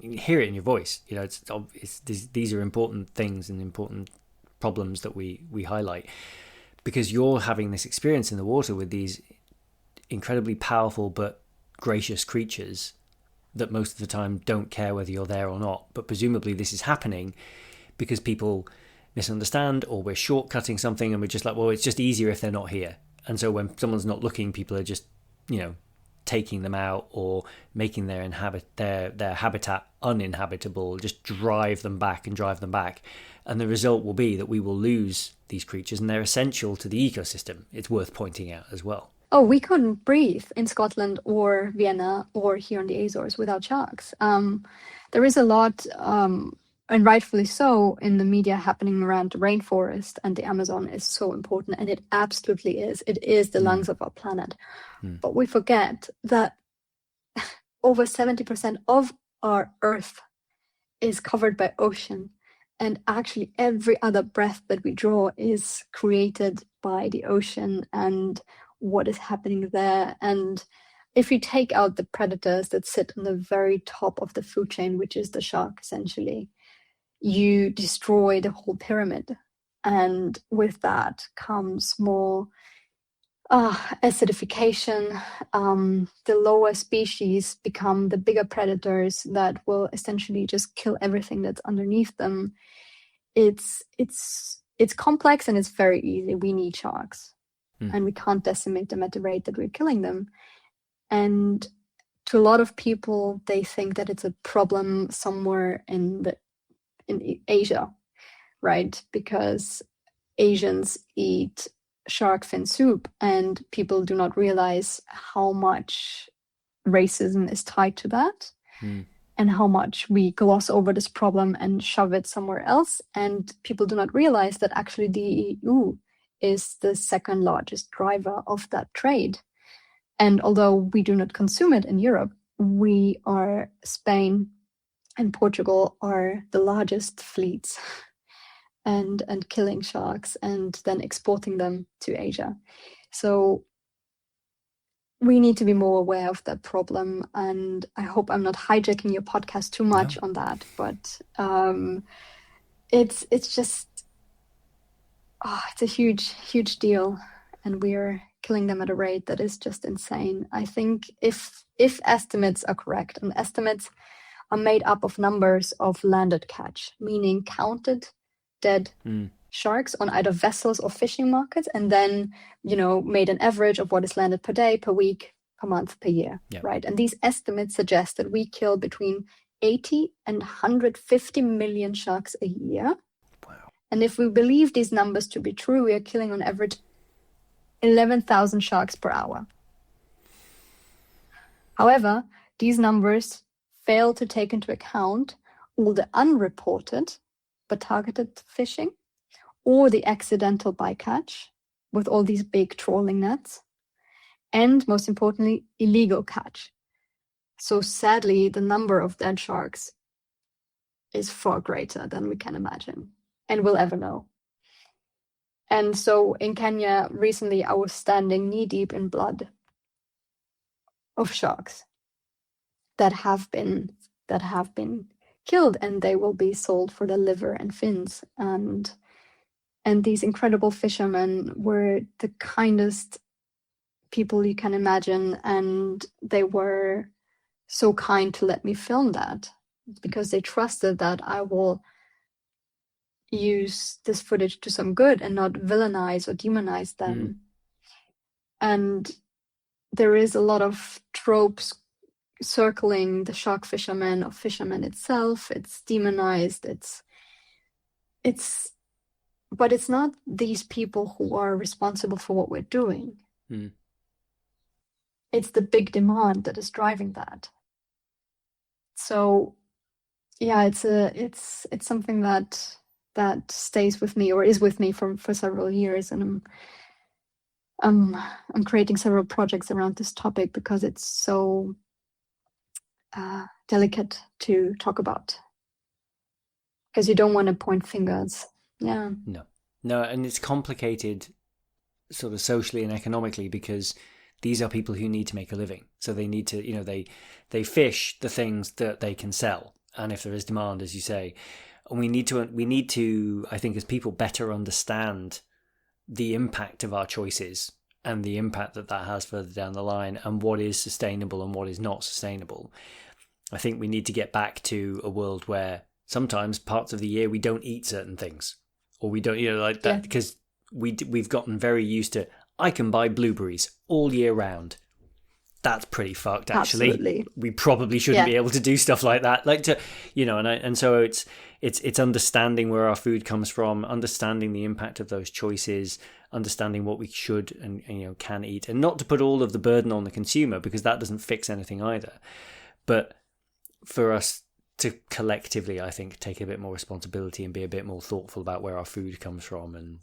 You hear it in your voice. You know, these are important things and important problems that we highlight, because you're having this experience in the water with these incredibly powerful but gracious creatures that most of the time don't care whether you're there or not. But presumably this is happening because people misunderstand, or we're shortcutting something and we're just like, well, it's just easier if they're not here. And so when someone's not looking, people are just, taking them out or making their habitat uninhabitable, just drive them back. And the result will be that we will lose these creatures, and they're essential to the ecosystem. It's worth pointing out as well. Oh, we couldn't breathe in Scotland or Vienna or here on the Azores without sharks. There is a lot, and rightfully so, in the media happening around the rainforest, and the Amazon is so important, and it absolutely is. It is the lungs of our planet. But we forget that over 70% of our Earth is covered by ocean. And actually every other breath that we draw is created by the ocean and what is happening there. And if you take out the predators that sit on the very top of the food chain, which is the shark essentially, you destroy the whole pyramid. And with that comes more acidification. The lower species become the bigger predators that will essentially just kill everything that's underneath them. It's complex, and it's very easy. We need sharks, and we can't decimate them at the rate that we're killing them. And to a lot of people, they think that it's a problem somewhere in Asia, right? Because Asians eat shark fin soup, and people do not realize how much racism is tied to that, and how much we gloss over this problem and shove it somewhere else. And people do not realize that actually the EU is the second largest driver of that trade. And although we do not consume it in Europe, Spain and Portugal are the largest fleets and killing sharks and then exporting them to Asia. So we need to be more aware of that problem. And I hope I'm not hijacking your podcast too much on that, but it's just, it's a huge deal, and we're killing them at a rate that is just insane. I think if estimates are correct, and estimates are made up of numbers of landed catch, meaning counted dead sharks on either vessels or fishing markets, and then made an average of what is landed per day, per week, per month, per year, right? And these estimates suggest that we kill between 80 and 150 million sharks a year. Wow. And if we believe these numbers to be true, we are killing on average 11,000 sharks per hour. However, these numbers fail to take into account all the unreported but targeted fishing, or the accidental bycatch with all these big trawling nets, and most importantly, illegal catch. So sadly, the number of dead sharks is far greater than we can imagine and will ever know. And so in Kenya recently, I was standing knee deep in blood of sharks that have been killed, and they will be sold for the liver and fins. And these incredible fishermen were the kindest people you can imagine, and they were so kind to let me film that because they trusted that I will use this footage to some good and not villainize or demonize them. And there is a lot of tropes circling the shark fisherman or fisherman itself. It's demonized. But it's not these people who are responsible for what we're doing. It's the big demand that is driving that. So yeah, it's something that stays with me, or is with me for several years, and I'm creating several projects around this topic because it's so delicate to talk about, because you don't want to point fingers. No, and it's complicated sort of socially and economically, because these are people who need to make a living, so they need to, they fish the things that they can sell, and if there is demand, as you say, and we need to, I think, as people, better understand the impact of our choices and the impact that has further down the line, and what is sustainable and what is not sustainable. I think we need to get back to a world where sometimes parts of the year we don't eat certain things, or we don't, like that, because we've gotten very used to, I can buy blueberries all year round. That's pretty fucked, actually. Absolutely. We probably shouldn't be able to do stuff like that. And so it's understanding where our food comes from, understanding the impact of those choices, understanding what we should and can eat, and not to put all of the burden on the consumer, because that doesn't fix anything either. But for us to collectively, I think, take a bit more responsibility and be a bit more thoughtful about where our food comes from, and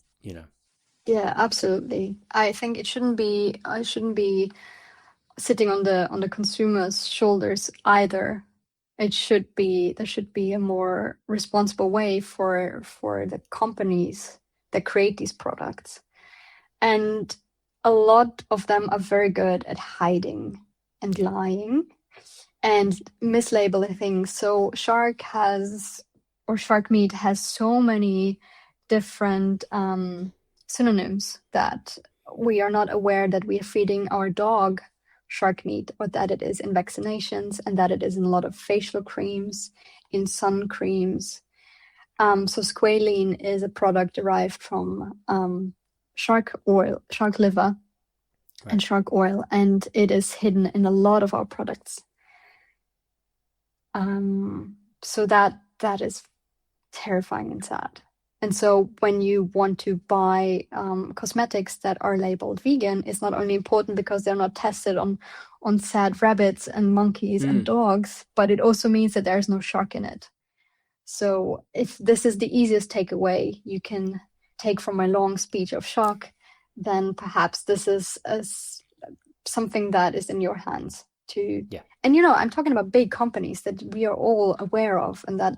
Yeah, absolutely. I think I shouldn't be sitting on the consumer's shoulders either. There should be a more responsible way for the companies that create these products. And a lot of them are very good at hiding and lying and mislabeling things. So shark meat has so many different synonyms that we are not aware that we are feeding our dog shark meat, or that it is in vaccinations, and that it is in a lot of facial creams, in sun creams. So squalene is a product derived from shark liver, and shark oil, and it is hidden in a lot of our products. So that is terrifying and sad. And so when you want to buy cosmetics that are labeled vegan, it's not only important because they're not tested on sad rabbits and monkeys and dogs, but it also means that there's no shark in it. So if this is the easiest takeaway you can take from my long speech of shock, then perhaps this is something that is in your hands to. Yeah. And I'm talking about big companies that we are all aware of, and that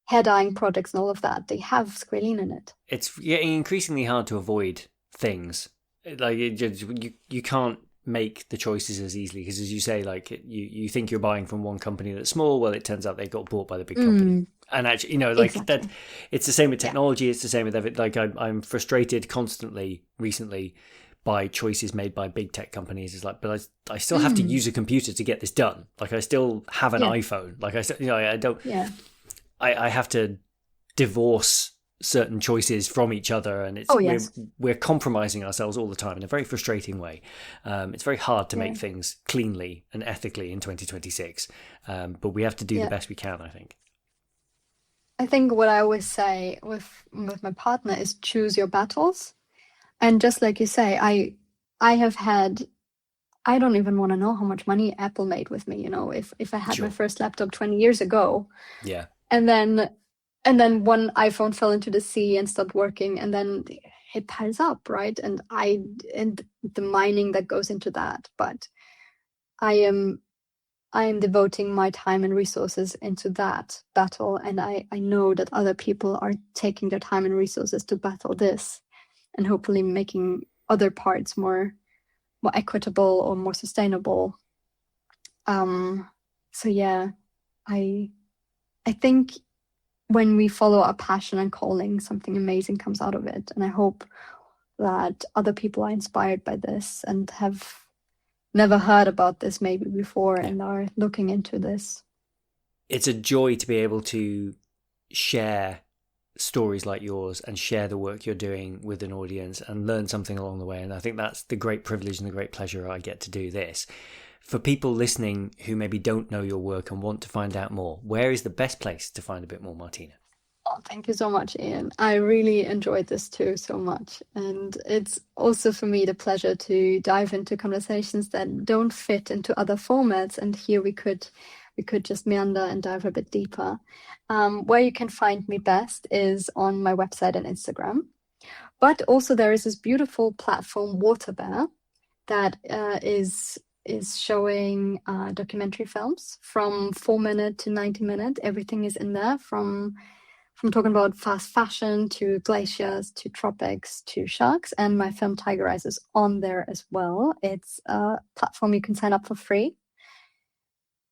hair dyeing products and all of that, they have squalene in it. It's getting increasingly hard to avoid things. Like you can't make the choices as easily, because, as you say, like you think you're buying from one company that's small, well, it turns out they got bought by the big company. And actually, exactly. That it's the same with technology. It's the same with everything. Like I'm frustrated constantly recently by choices made by big tech companies. It's like, but I still have to use a computer to get this done. Like I still have an iPhone. Like I still, I don't. Yeah. I have to divorce certain choices from each other, and we're compromising ourselves all the time in a very frustrating way. It's very hard to make things cleanly and ethically in 2026, but we have to do the best we can, I think. I think what I always say with my partner is choose your battles. And just like you say, I have had, I don't even want to know how much money Apple made with me, if I had my first laptop 20 years ago. Yeah. And then one iPhone fell into the sea and stopped working, and then it piles up, right? And the mining that goes into that. But I am devoting my time and resources into that battle, and I know that other people are taking their time and resources to battle this, and hopefully making other parts more equitable or more sustainable. So yeah, I think when we follow our passion and calling, something amazing comes out of it. And I hope that other people are inspired by this and have never heard about this maybe before and are looking into this. It's a joy to be able to share stories like yours and share the work you're doing with an audience and learn something along the way. And I think that's the great privilege and the great pleasure I get to do this. For people listening who maybe don't know your work and want to find out more, where is the best place to find a bit more, Martina? Oh, thank you so much, Ian. I really enjoyed this too so much. And it's also for me the pleasure to dive into conversations that don't fit into other formats. And here we could just meander and dive a bit deeper. Where you can find me best is on my website and Instagram. But also there is this beautiful platform, Waterbear, that is showing documentary films from 4-minute to 90-minute. Everything is in there, from talking about fast fashion to glaciers to tropics to sharks. And my film Tiger Eyes is on there as well. It's a platform you can sign up for free.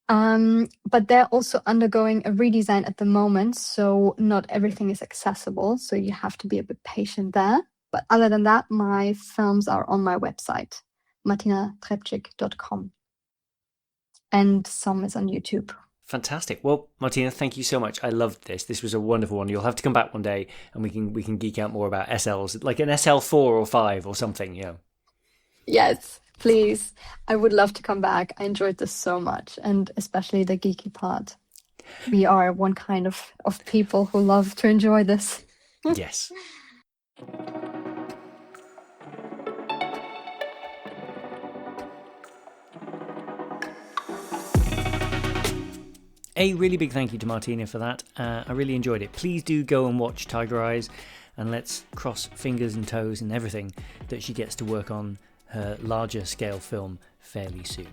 But they're also undergoing a redesign at the moment, so not everything is accessible. So you have to be a bit patient there. But other than that, my films are on my website, martinatrepczyk.com. And some is on YouTube. Fantastic. Well, Martina, thank you so much. I loved this. This was a wonderful one. You'll have to come back one day and we can geek out more about SLs, like an SL4 or 5 or something, you know. Yes, please. I would love to come back. I enjoyed this so much, and especially the geeky part. We are one kind of people who love to enjoy this. Yes. A really big thank you to Martina for that. I really enjoyed it. Please do go and watch Tiger Eyes, and let's cross fingers and toes and everything that she gets to work on her larger scale film fairly soon.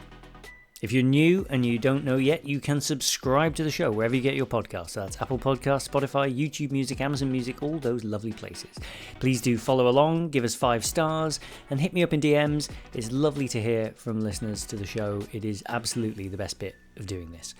If you're new and you don't know yet, you can subscribe to the show wherever you get your podcasts. That's Apple Podcasts, Spotify, YouTube Music, Amazon Music, all those lovely places. Please do follow along, give us 5 stars, and hit me up in DMs. It's lovely to hear from listeners to the show. It is absolutely the best bit of doing this.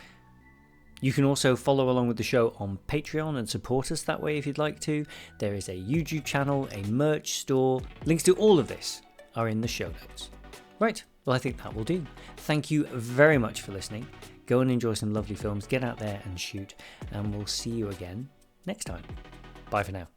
You can also follow along with the show on Patreon and support us that way if you'd like to. There is a YouTube channel, a merch store. Links to all of this are in the show notes. Right, well, I think that will do. Thank you very much for listening. Go and enjoy some lovely films, get out there and shoot, and we'll see you again next time. Bye for now.